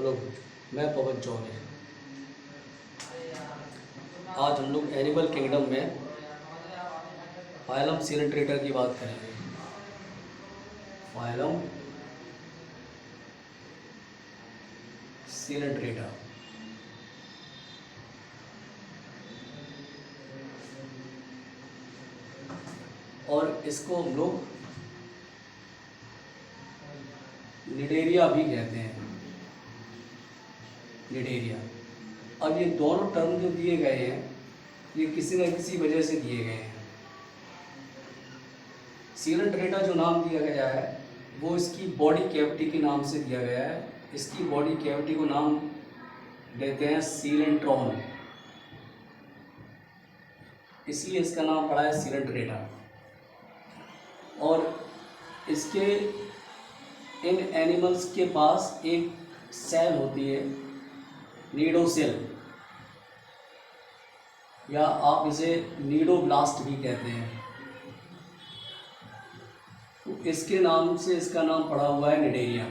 Hello, मैं पवन चौधरी। आज हम लोग एनिमल किंगडम में फाइलम सीलेंट्रेटा की बात करेंगे। Phylum Coelenterata. और इसको हम लोग निडेरिया भी कहते हैं। निडेरिया। अब ये दोनों टर्म जो दिए गए हैं ये किसी न किसी वजह से दिए गए हैं। सीलेंट्रेटा जो नाम दिया गया है वो इसकी बॉडी कैविटी के नाम से दिया गया है। इसकी बॉडी कैविटी को नाम देते हैं सीलेंट्रॉन, इसलिए इसका नाम पड़ा है सीलेंट्रेटा। और इसके इन एनिमल्स के पास एक सेल होती है, नीडोसेल, या आप इसे नीडोब्लास्ट भी कहते हैं। तो इसके नाम से इसका नाम पड़ा हुआ है निडेरिया।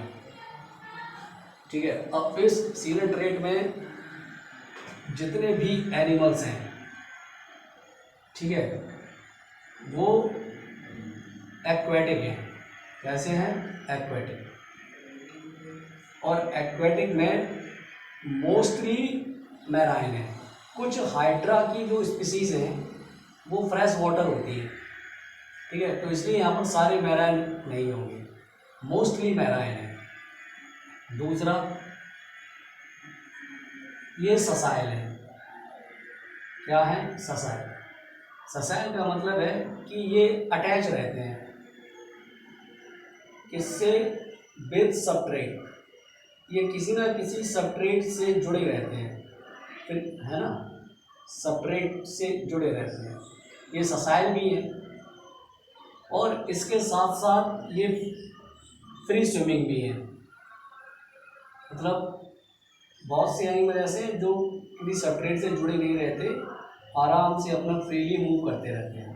ठीक है। अब इस सीलेंट्रेट में जितने भी एनिमल्स हैं, ठीक है, वो एक्वेटिक हैं। कैसे हैं? एक्वेटिक। और एक्वेटिक में मोस्टली मैराइन है। कुछ हाइड्रा की जो स्पीसीज हैं वो फ्रेश वाटर होती है, ठीक है, तो इसलिए यहाँ पर सारे मैराइन नहीं होंगे, मोस्टली मैराइन है। दूसरा, ये ससाइल है। क्या है? ससाइल। ससाइल का मतलब है कि ये अटैच रहते हैं किससे? With substrate. ये किसी ना किसी सबस्ट्रेट से जुड़े रहते हैं, फिर है ना, सबस्ट्रेट से जुड़े रहते हैं। ये ससाइल भी है और इसके साथ साथ ये फ्री स्विमिंग भी है। मतलब बहुत से एनिमल ऐसे हैं जो किसी सबस्ट्रेट से जुड़े नहीं रहते, आराम से अपना फ्रीली मूव करते रहते हैं।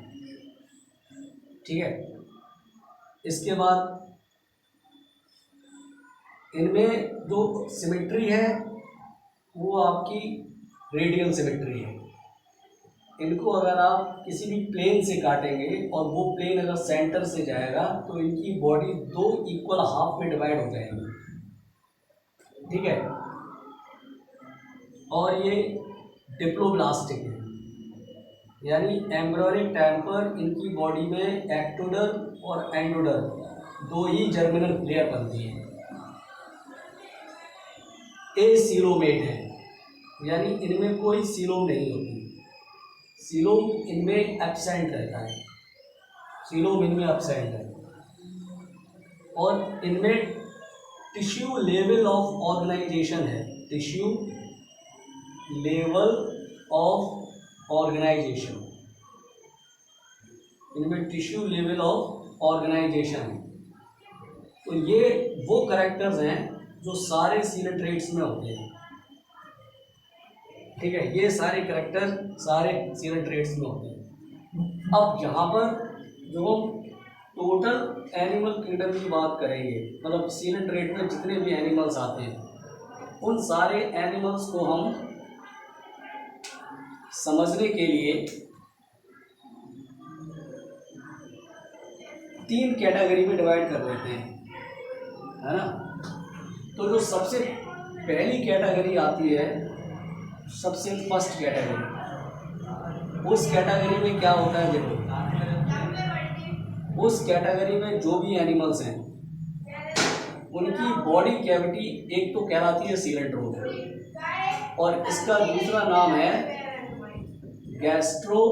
ठीक है। इसके बाद इनमें जो सिमेट्री है वो आपकी रेडियल सिमेट्री है। इनको अगर आप किसी भी प्लेन से काटेंगे और वो प्लेन अगर सेंटर से जाएगा तो इनकी बॉडी दो इक्वल हाफ में डिवाइड हो जाएगी। ठीक है। और ये डिप्लोब्लास्टिक है, यानी एम्ब्रियोनिक टाइम पर इनकी बॉडी में एक्टोडर और एंडोडर दो ही जर्मिनल लेयर बनती है। एसीलोमेट है, यानी इनमें कोई सीलोम नहीं होती। सीलोम इनमें एब्सेंट रहता है। सीलोम इनमें एब्सेंट है। और इनमें टिश्यू लेवल ऑफ ऑर्गेनाइजेशन है। टिश्यू लेवल ऑफ ऑर्गेनाइजेशन, इनमें टिश्यू लेवल ऑफ ऑर्गेनाइजेशन है। तो ये वो कैरेक्टर्स हैं जो सारे सीलेंट्रेट्स में होते हैं। ठीक है, ये सारे कैरेक्टर सारे सीलेंट्रेट्स में होते हैं। अब यहाँ पर जो टोटल एनिमल किंगडम की बात करेंगे, मतलब सीलेंट्रेट में जितने भी एनिमल्स आते हैं उन सारे एनिमल्स को हम समझने के लिए तीन कैटेगरी में डिवाइड कर देते हैं, है ना। तो जो सबसे पहली कैटेगरी आती है, सबसे फर्स्ट कैटेगरी, उस कैटेगरी में क्या होता है? देखो, उस कैटेगरी में जो भी एनिमल्स हैं उनकी बॉडी कैविटी एक तो कहलाती है सीलेंट्रोन, और इसका दूसरा नाम है गैस्ट्रो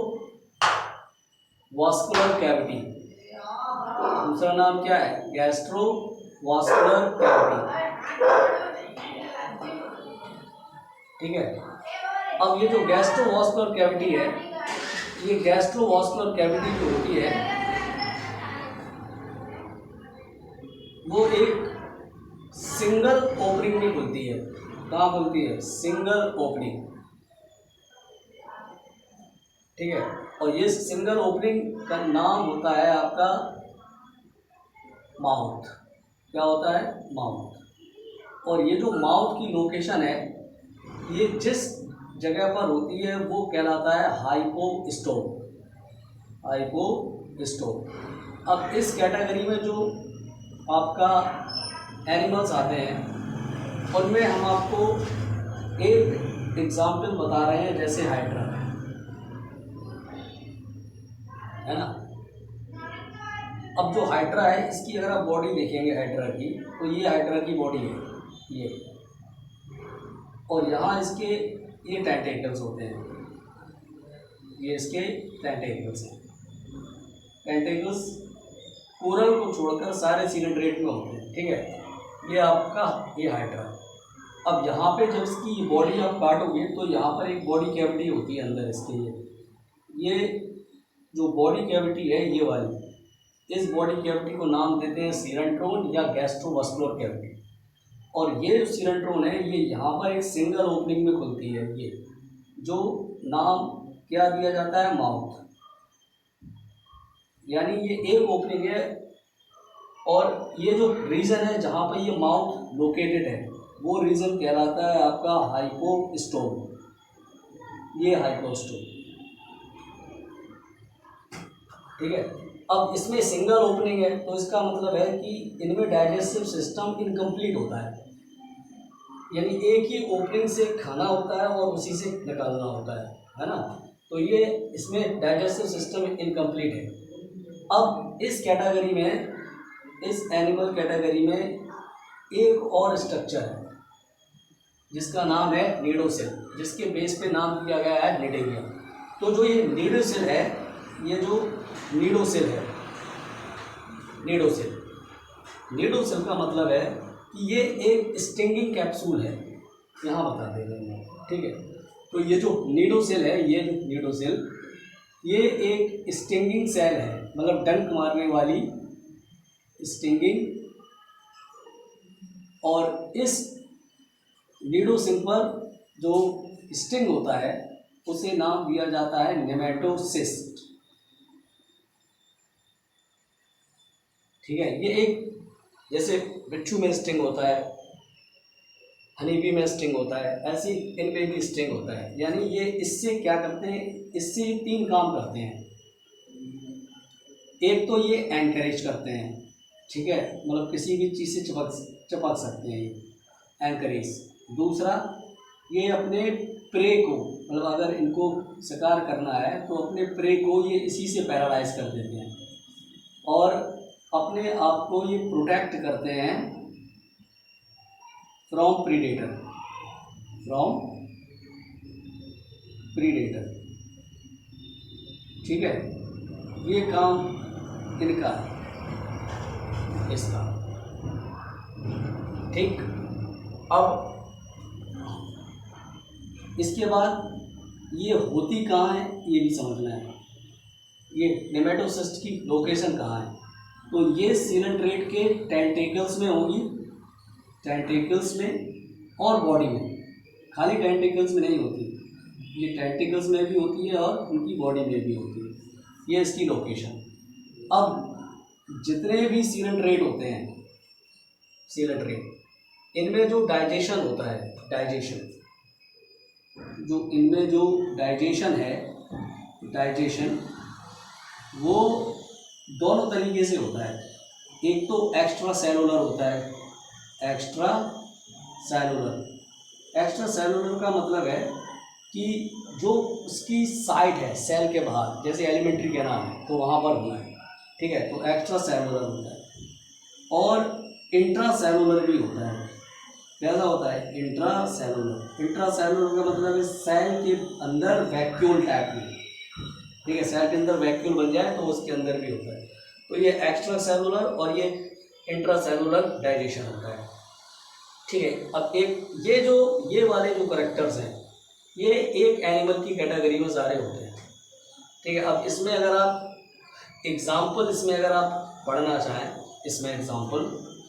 वास्कुलर कैविटी। दूसरा नाम क्या है? Gastro vascular cavity. ठीक है। अब ये जो गैस्ट्रोवास्कुलर कैविटी है, ये गैस्ट्रोवास्कुलर कैविटी जो होती है वो एक सिंगल ओपनिंग में खुलती है। कहाँ खुलती है? Single opening. ठीक है। और ये सिंगल ओपनिंग का नाम होता है आपका माउथ। क्या होता है? माउथ। और ये जो माउथ की लोकेशन है, ये जिस जगह पर होती है वो कहलाता है हाइपोस्टोम। हाइपोस्टोम। अब इस कैटेगरी में जो आपका एनिमल्स आते हैं उनमें हम आपको एक एग्जाम्पल बता रहे हैं, जैसे हाइड्रा है ना। अब जो हाइड्रा है, इसकी अगर आप बॉडी देखेंगे हाइड्रा की, तो ये हाइड्रा की बॉडी है ये, और यहाँ इसके ये टेंटेकल्स होते हैं, ये इसके टेंटेकल्स हैं। टेंटेकल्स कोरल को छोड़कर सारे सिलिंड्रेट में होते हैं, ठीक है। ये आपका ये हाइड्रा। अब यहाँ पे जब इसकी बॉडी आप काटोगे तो यहाँ पर एक बॉडी कैविटी होती है अंदर इसके। ये जो बॉडी कैविटी है ये वाली, इस बॉडी कैविटी को नाम देते हैं सीरेंट्रोन या गैस्ट्रोवास्कुलर कैविटी। और ये जो सीरेंट्रोन है ये यहाँ पर एक सिंगल ओपनिंग में खुलती है, ये जो नाम क्या दिया जाता है, माउथ। यानी ये एक ओपनिंग है, और ये जो रीजन है जहाँ पर ये माउथ लोकेटेड है वो रीजन कहलाता है आपका हाइपोस्टोम। ये हाइपोस्टोम, ठीक है। अब इसमें सिंगल ओपनिंग है तो इसका मतलब है कि इनमें डाइजेस्टिव सिस्टम इनकम्प्लीट होता है, यानी एक ही ओपनिंग से खाना होता है और उसी से निकालना होता है ना। तो ये इसमें डाइजेस्टिव सिस्टम इनकम्प्लीट है। अब इस कैटेगरी में, इस एनिमल कैटेगरी में एक और स्ट्रक्चर है जिसका नाम है नीडोसेल, जिसके बेस पे नाम दिया गया है निडेरिया। तो जो ये नीडोसेल है, ये जो नीडोसेल है, नीडोसेल का मतलब है कि ये एक स्टिंगिंग कैप्सूल है, यहाँ बता देंगे, ठीक है। तो ये जो नीडोसेल है, ये जो नीडोसेल, ये एक स्टिंगिंग सेल है, मतलब डंक मारने वाली स्टिंगिंग। और इस नीडोसेल पर जो स्टिंग होता है उसे नाम दिया जाता है नेमेटोसिस्ट, ठीक है। ये एक, जैसे बिच्छू में स्टिंग होता है, हनीबी में स्टिंग होता है, ऐसी इनमें भी स्टिंग होता है। यानी ये इससे क्या करते हैं, इससे 3 काम करते हैं। एक तो ये एनकरेज करते हैं, ठीक है, मतलब किसी भी चीज़ से चिपक सकते हैं ये, एनकरेज। दूसरा, ये अपने प्रे को, मतलब अगर इनको शिकार करना है तो अपने प्रे को ये इसी से पैरालाइज कर देते हैं, और अपने आप को ये प्रोटेक्ट करते हैं फ्रॉम प्रीडेटर, ठीक है। ये काम इनका है, इसका, ठीक। अब इसके बाद ये होती कहाँ है ये भी समझना है, ये नेमेटोसिस्ट की लोकेशन कहाँ है। तो ये सीलेंट्रेट के टेंटेकल्स में होगी, टेंटेकल्स में और बॉडी में, खाली टेंटेकल्स में नहीं होती, ये टेंटेकल्स में भी होती है और उनकी बॉडी में भी होती है। ये इसकी लोकेशन। अब जितने भी सीलेंट्रेट होते हैं, सीलेंट्रेट, इनमें जो डाइजेशन होता है, इनमें जो डाइजेशन है, डाइजेशन वो दोनों तरीके से होता है। एक तो एक्स्ट्रा सेलुलर होता है, एक्स्ट्रा सेलुलर का मतलब है कि जो उसकी साइट है सेल के बाहर, जैसे एलिमेंट्री के नाम है तो वहाँ पर होना है, ठीक है। तो एक्स्ट्रा सेलुलर होता है, और इंट्रा सेलुलर भी होता है। कैसा होता है, इंट्रा सेलुलर का मतलब है सेल के अंदर वैक्यूल टाइप में, ठीक है। सेल के अंदर वैक्यूल बन जाए तो उसके अंदर भी होता है। तो ये एक्स्ट्रा सेलुलर और ये इंट्रा सेलुलर डाइजेशन होता है, ठीक है। अब एक ये वाले जो करेक्टर्स हैं, ये एक एनिमल की कैटेगरी में सारे होते हैं, ठीक है। अब इसमें अगर आप एग्जाम्पल, इसमें अगर आप पढ़ना चाहें, इसमें एग्जाम्पल,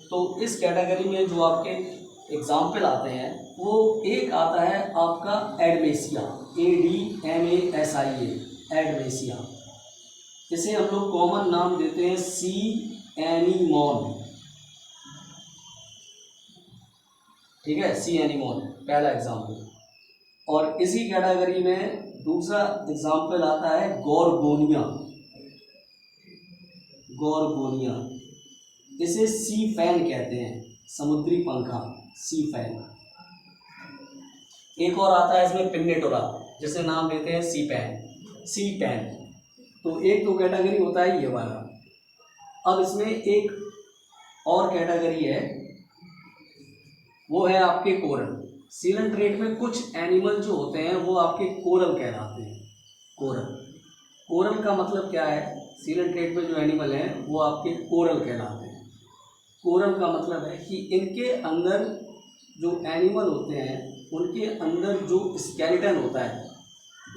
तो इस कैटेगरी में जो आपके एग्जाम्पल आते हैं वो एक आता है आपका एडमेसिया, ADMASIA, एडमेसिया। इसे हम लोग कॉमन नाम देते हैं सी एनीमोन, ठीक है, सी एनिमोन पहला एग्जाम्पल। और इसी कैटेगरी में दूसरा एग्जाम्पल आता है गोरगोनिया। गोरगोनिया, इसे सी फैन कहते हैं, समुद्री पंखा, सी फैन। एक और आता है इसमें पिन्नेटोरा, जिसे नाम देते हैं सी पैन, सी पैन। तो एक तो कैटेगरी होता है ये वाला। अब इसमें एक और कैटेगरी है, वो है आपके कोरल। सीलेंट्रेट में कुछ एनिमल जो होते हैं वो आपके कोरल कहलाते हैं। कोरल, कोरल का मतलब क्या है? सीलेंट्रेट में जो एनिमल हैं वो आपके कोरल कहलाते हैं। कोरल का मतलब है कि इनके अंदर जो एनिमल होते हैं उनके अंदर जो स्केलेटन होता है,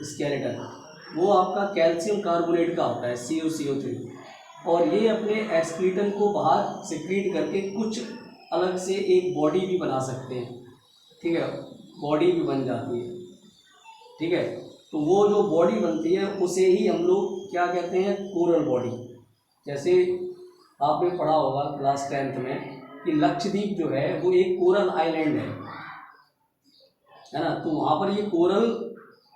स्केलेटन वो आपका कैल्शियम कार्बोनेट का होता है, CuCO3। और ये अपने एक्सक्रीटन को बाहर सिक्रीट करके कुछ अलग से एक बॉडी भी बना सकते हैं। ठीक है, बॉडी भी बन जाती है। ठीक है, तो वो जो बॉडी बनती है उसे ही हम लोग क्या कहते हैं? Coral body. जैसे आपने पढ़ा होगा क्लास 10th में कि लक्षद्वीप जो है वो एक कोरल आइलैंड है ना। तो वहाँ पर ये कोरल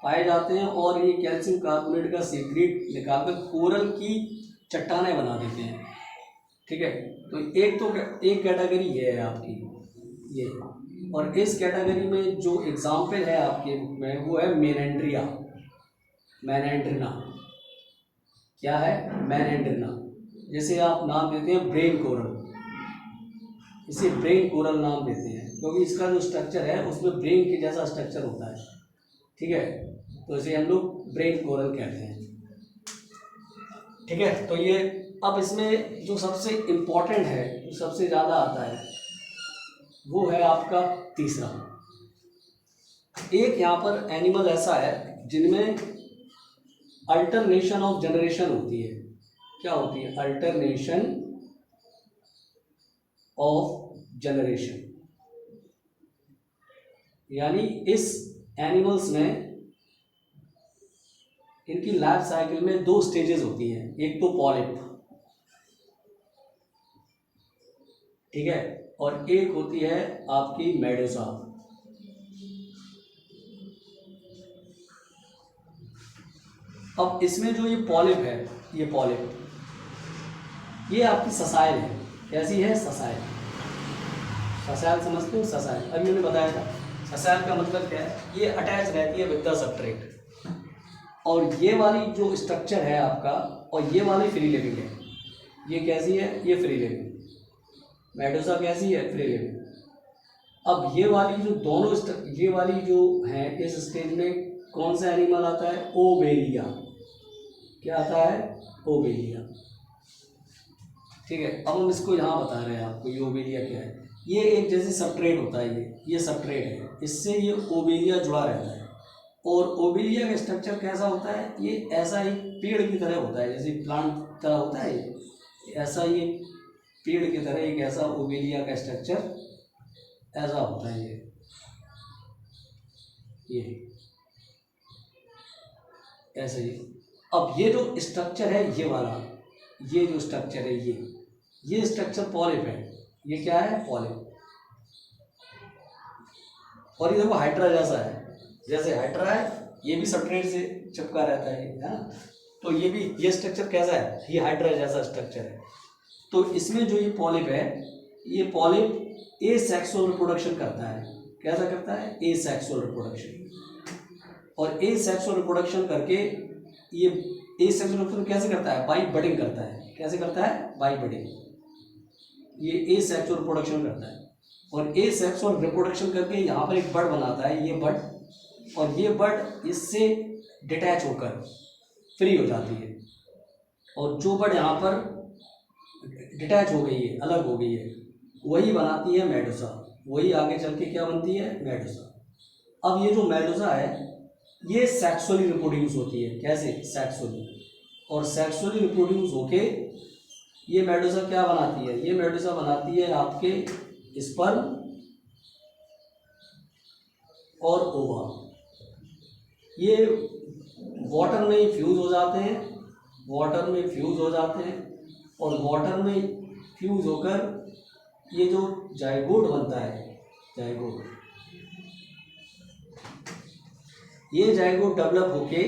पाए जाते हैं और ये कैल्शियम कार्बोनेट का सीक्रेट निकालकर कोरल की चट्टानें बना देते हैं। ठीक है, तो एक कैटेगरी ये है आपकी ये। और इस कैटेगरी में जो एग्जाम्पल है आपके बुक में वो है मेनेंड्रिया, मेनेंड्रिना। क्या है? मेनेंड्रिना। जैसे आप नाम देते हैं ब्रेन कोरल, इसे ब्रेन कोरल नाम देते हैं क्योंकि इसका जो स्ट्रक्चर है उसमें ब्रेन के जैसा स्ट्रक्चर होता है। ठीक है, तो इसे हम लोग ब्रेन कोरल कहते हैं। ठीक है, तो ये अब इसमें जो सबसे इम्पोर्टेंट है, जो सबसे ज़्यादा आता है, वो है आपका तीसरा। एक यहाँ पर एनिमल ऐसा है जिनमें अल्टरनेशन ऑफ जनरेशन होती है। क्या होती है? Alternation of generation. यानी इस एनिमल्स में इनकी लाइफ साइकिल में 2 स्टेजेस होती हैं। एक तो पॉलिप, ठीक है, और एक होती है आपकी मेडुसा। अब इसमें जो ये पॉलिप है, ये पॉलिप ये आपकी ससाइल है। कैसी है? ससाइल। ससाइल समझते हो? ससाइल अभी मैंने बताया था। ससाइल का मतलब क्या है? ये अटैच रहती है विद द सबस्ट्रेट। और ये वाली जो स्ट्रक्चर है आपका, और ये वाली फ्री लिविंग है। ये कैसी है? ये फ्री लिविंग। मेडुसा कैसी है? Free living. अब ये वाली जो दोनों ये वाली जो है इस स्टेज में कौन सा एनिमल आता है? ओबेलिया। क्या आता है? ओबेलिया। ठीक है, अब हम इसको यहाँ बता रहे हैं आपको ये ओबेलिया क्या है। ये एक जैसे सबट्रेट होता है, ये सबट्रेट है, इससे ये ओबेलिया जुड़ा रहता है। और ओबेलिया का स्ट्रक्चर कैसा होता है? ये ऐसा ही पेड़ की तरह होता है, जैसे प्लांट तरह होता है ऐसा ये पेड़ की तरह एक ऐसा ओबेलिया का स्ट्रक्चर ऐसा होता है। ये ऐसे ही। अब ये जो स्ट्रक्चर है ये वाला, ये जो स्ट्रक्चर है ये स्ट्रक्चर पॉलिप है। ये क्या है? पॉलिप। और ये देखो हाइड्रा जैसा है, जैसे हाइड्रा है ये भी सबस्ट्रेट से चिपका रहता है ना। तो ये भी ये स्ट्रक्चर कैसा है? ये हाइड्रा जैसा स्ट्रक्चर है। तो इसमें जो ये पॉलिप है, ये पॉलिप एसेक्सुअल रिप्रोडक्शन करता है। कैसा करता है? Asexual reproduction. और एसेक्सुअल रिप्रोडक्शन करके ये एसेक्सुअल रिप्रोडक्शन कैसे करता है? बाई बडिंग करता है। कैसे करता है? By budding. ये एसेक्सुअल रिप्रोडक्शन करता है। और एसेक्सुअल रिप्रोडक्शन करके यहाँ पर एक बर्ड बनाता है, ये बर्ड। और ये बर्ड इससे डिटैच होकर फ्री हो जाती है। और जो बर्ड यहाँ पर डिटैच हो गई है, अलग हो गई है, वही बनाती है मेडुसा। वही आगे चल के क्या बनती है? मेडुसा। अब ये जो मेडुसा है ये सेक्सुअली रिप्रोड्यूस होती है। कैसे? सेक्सुअली। और सेक्सुअली रिप्रोड्यूस होके ये मेडुसा क्या बनाती है? ये मेडुसा बनाती है आपके स्पर्म और ओवा। ये वाटर में फ्यूज हो जाते हैं, वाटर में फ्यूज हो जाते हैं। और वाटर में फ्यूज होकर ये जो जाइगोट बनता है, जाइगोट। ये जाइगोट डेवलप होके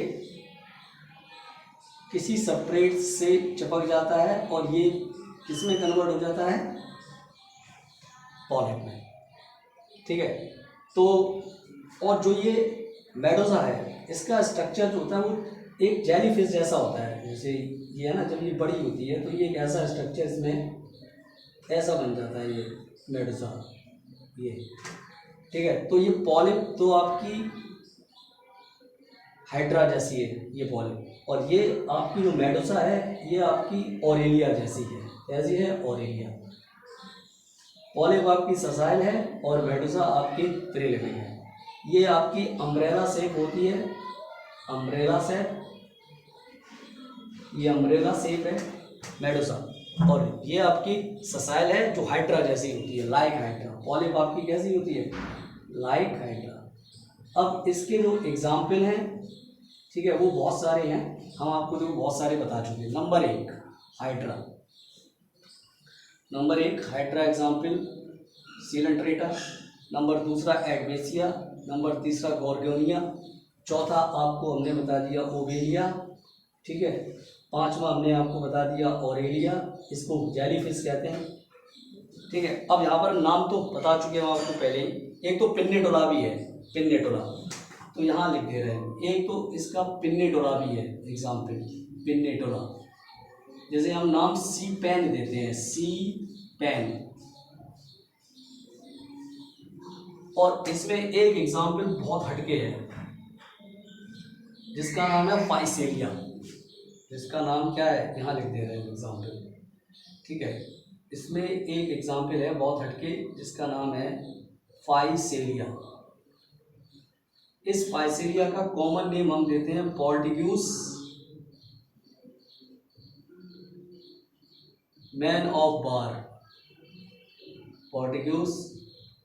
किसी सबस्ट्रेट से चिपक जाता है और ये किसमें कन्वर्ट हो जाता है, पॉलिप में। ठीक है, तो और जो ये मेडोसा है इसका स्ट्रक्चर जो होता है वो एक जेलीफिश जैसा होता है। जैसे ये है ना, जब ये बड़ी होती है तो ये एक ऐसा स्ट्रक्चर इसमें ऐसा बन जाता है ये मेडोसा, ये। ठीक है, तो ये पॉलिप तो आपकी हाइड्रा जैसी है ये पॉलिप, और ये आपकी जो मेडोसा है ये आपकी ऑरेलिया जैसी है। कैसी है, ऑरेलिया। पॉलिप आपकी ससाइल है और मेडोसा आपकी प्रीलिमिंग है। ये आपकी अम्ब्रेला शेप होती है, अम्ब्रेला शेप, ये अम्ब्रेला शेप है मेडोसा, और ये आपकी ससाइल है जो हाइड्रा जैसी होती है, लाइक हाइड्रा। पॉलिप आपकी कैसी होती है, लाइक हाइड्रा। अब इसके जो एग्जाम्पल हैं, ठीक है, वो बहुत सारे हैं, हम आपको जो बहुत सारे बता चुके हैं। Number 1 hydra, number 1 hydra example coelenterata, number 2 एडवेसिया, नंबर 3 गॉर्गोनिया, चौथा आपको हमने बता दिया ओवेलिया। ठीक है, 5वां हमने आपको बता दिया ऑरेलिया, इसको जेलीफिश कहते हैं। ठीक है, अब यहाँ पर नाम तो बता चुके हैं आपको पहले ही। एक तो पिन्नेटोला भी है, पिन्नेटोला तो यहाँ लिख दे रहे हैं। एक तो इसका पिन्नेटोला भी है एग्जाम्पल, पिन्नेटोला। जैसे हम नाम सी पेन देते हैं, सी पेन, और इसमें एक एग्जाम्पल बहुत हटके है जिसका नाम है फाइसेलिया। जिसका नाम क्या है, यहाँ लिख दे रहे हैं एग्जाम्पल। ठीक है, इसमें एक एग्जाम्पल है बहुत हटके जिसका नाम है फाइसेलिया। इस फाइसेलिया का कॉमन नेम हम देते हैं Portuguese man of war, Portuguese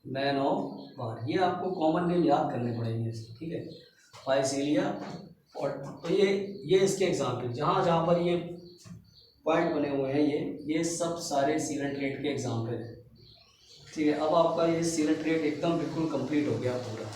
man of war. ये आपको कॉमन नेम याद करने पड़ेंगे। ठीक है, फाइसेलिया। और तो ये इसके एग्जाम्पल, जहाँ जहाँ पर ये पॉइंट बने हुए हैं ये सब सारे सीलेंट्रेट के एग्जाम्पल हैं। ठीक है, अब आपका ये सीलेंट्रेट एकदम बिल्कुल कंप्लीट हो गया पूरा।